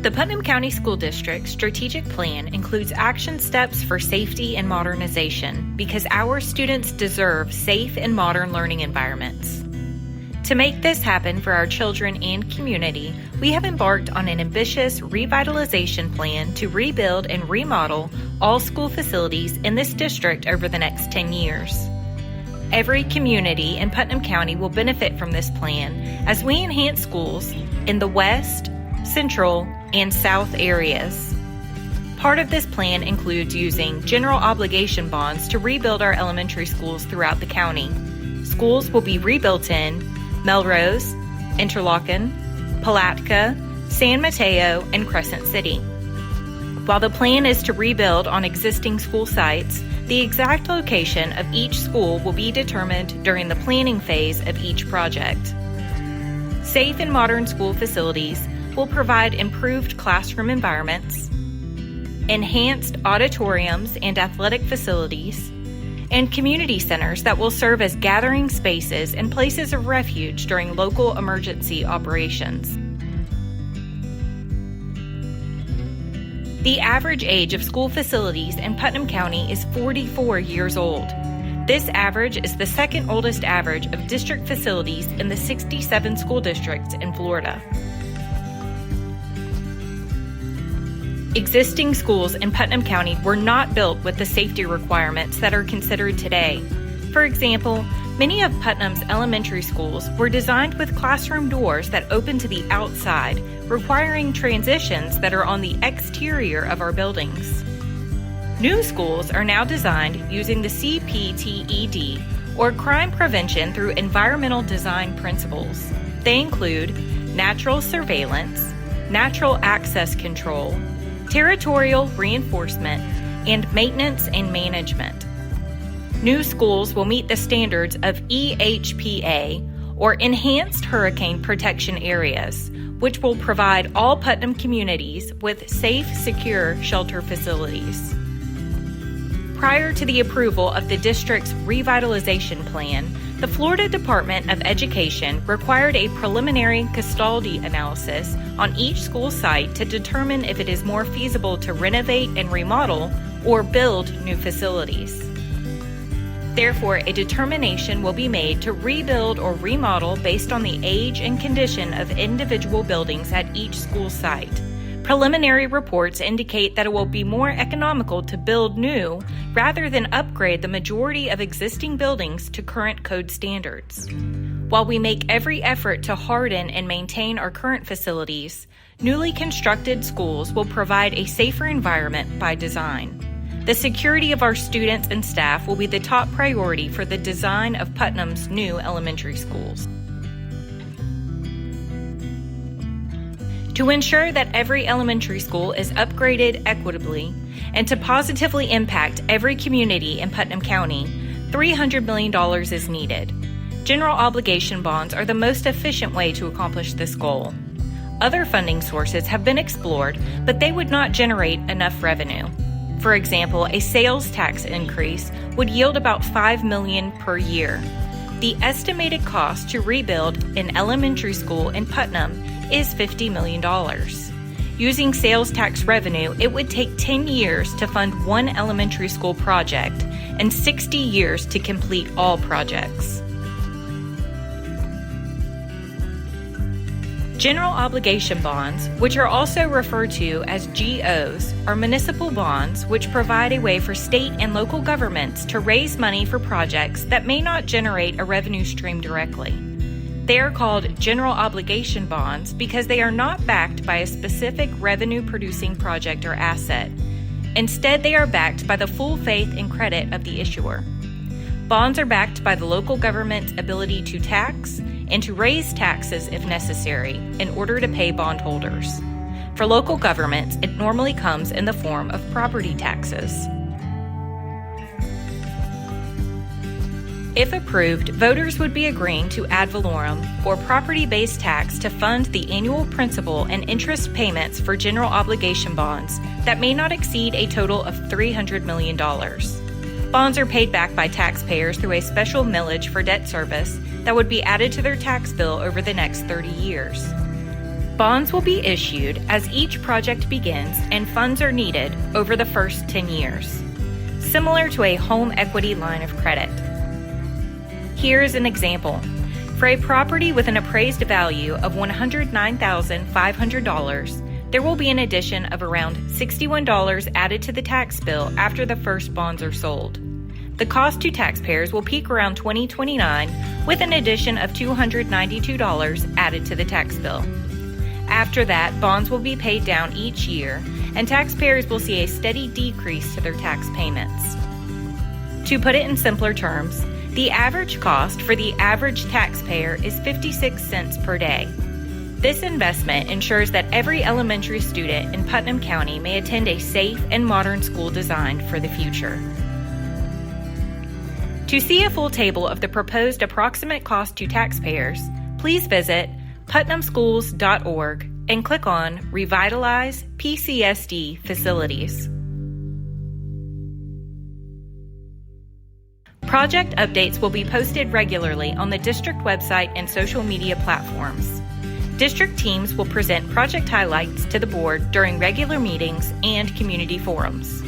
The Putnam County School District Strategic Plan includes action steps for safety and modernization because our students deserve safe and modern learning environments. To make this happen for our children and community, we have embarked on an ambitious revitalization plan to rebuild and remodel all school facilities in this district over the next 10 years. Every community in Putnam County will benefit from this plan as we enhance schools in the West, Central, and South areas. Part of this plan includes using general obligation bonds to rebuild our elementary schools throughout the county. Schools will be rebuilt in Melrose, Interlochen, Palatka, San Mateo, and Crescent City. While the plan is to rebuild on existing school sites, the exact location of each school will be determined during the planning phase of each project. Safe and modern school facilities will provide improved classroom environments, enhanced auditoriums and athletic facilities, and community centers that will serve as gathering spaces and places of refuge during local emergency operations. The average age of school facilities in Putnam County is 44 years old. This average is the second oldest average of district facilities in the 67 school districts in Florida. Existing schools in Putnam County were not built with the safety requirements that are considered today. For example, many of Putnam's elementary schools were designed with classroom doors that open to the outside, requiring transitions that are on the exterior of our buildings. New schools are now designed using the CPTED, or Crime Prevention Through Environmental Design Principles. They include natural surveillance, natural access control, territorial reinforcement, and maintenance and management. New schools will meet the standards of EHPA, or Enhanced Hurricane Protection Areas, which will provide all Putnam communities with safe, secure shelter facilities. Prior to the approval of the district's revitalization plan, the Florida Department of Education required a preliminary custody analysis on each school site to determine if it is more feasible to renovate and remodel or build new facilities. Therefore, a determination will be made to rebuild or remodel based on the age and condition of individual buildings at each school site. Preliminary reports indicate that it will be more economical to build new rather than upgrade the majority of existing buildings to current code standards. While we make every effort to harden and maintain our current facilities, newly constructed schools will provide a safer environment by design. The security of our students and staff will be the top priority for the design of Putnam's new elementary schools. To ensure that every elementary school is upgraded equitably and to positively impact every community in Putnam County, $300 million is needed. General obligation bonds are the most efficient way to accomplish this goal. Other funding sources have been explored, but they would not generate enough revenue. For example, a sales tax increase would yield about $5 million per year. The estimated cost to rebuild an elementary school in Putnam is $50 million. Using sales tax revenue, it would take 10 years to fund one elementary school project and 60 years to complete all projects. General obligation bonds, which are also referred to as GOs, are municipal bonds which provide a way for state and local governments to raise money for projects that may not generate a revenue stream directly. They are called general obligation bonds because they are not backed by a specific revenue-producing project or asset. Instead, they are backed by the full faith and credit of the issuer. Bonds are backed by the local government's ability to tax and to raise taxes if necessary in order to pay bondholders. For local governments, it normally comes in the form of property taxes. If approved, voters would be agreeing to ad valorem, or property-based tax, to fund the annual principal and interest payments for general obligation bonds that may not exceed a total of $300 million. Bonds are paid back by taxpayers through a special millage for debt service that would be added to their tax bill over the next 30 years. Bonds will be issued as each project begins and funds are needed over the first 10 years, similar to a home equity line of credit. Here is an example. For a property with an appraised value of $109,500, there will be an addition of around $61 added to the tax bill after the first bonds are sold. The cost to taxpayers will peak around 2029 with an addition of $292 added to the tax bill. After that, bonds will be paid down each year, and taxpayers will see a steady decrease to their tax payments. To put it in simpler terms, the average cost for the average taxpayer is 56 cents per day. This investment ensures that every elementary student in Putnam County may attend a safe and modern school designed for the future. To see a full table of the proposed approximate cost to taxpayers, please visit putnamschools.org and click on Revitalize PCSD Facilities. Project updates will be posted regularly on the district website and social media platforms. District teams will present project highlights to the board during regular meetings and community forums.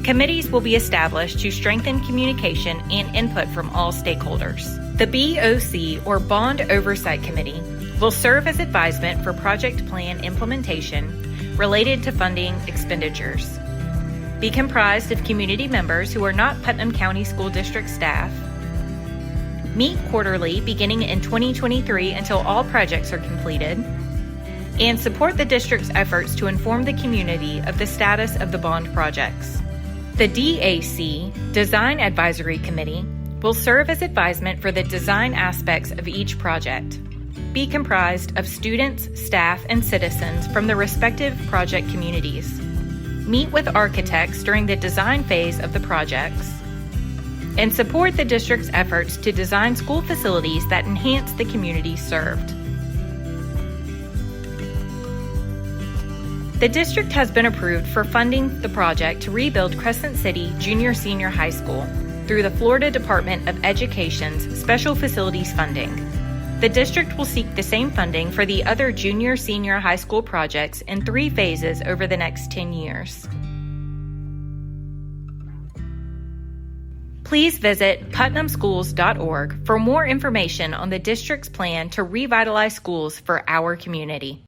Committees will be established to strengthen communication and input from all stakeholders. The BOC, or Bond Oversight Committee, will serve as advisement for project plan implementation related to funding expenditures. Be comprised of community members who are not Putnam County School District staff. Meet quarterly beginning in 2023 until all projects are completed, and support the district's efforts to inform the community of the status of the bond projects. The DAC, Design Advisory Committee, will serve as advisement for the design aspects of each project. Be comprised of students, staff, and citizens from the respective project communities. Meet with architects during the design phase of the projects, and support the district's efforts to design school facilities that enhance the communities served. The district has been approved for funding the project to rebuild Crescent City Junior-Senior High School through the Florida Department of Education's Special Facilities Funding. The district will seek the same funding for the other junior-senior high school projects in 3 phases over the next 10 years. Please visit putnamschools.org for more information on the district's plan to revitalize schools for our community.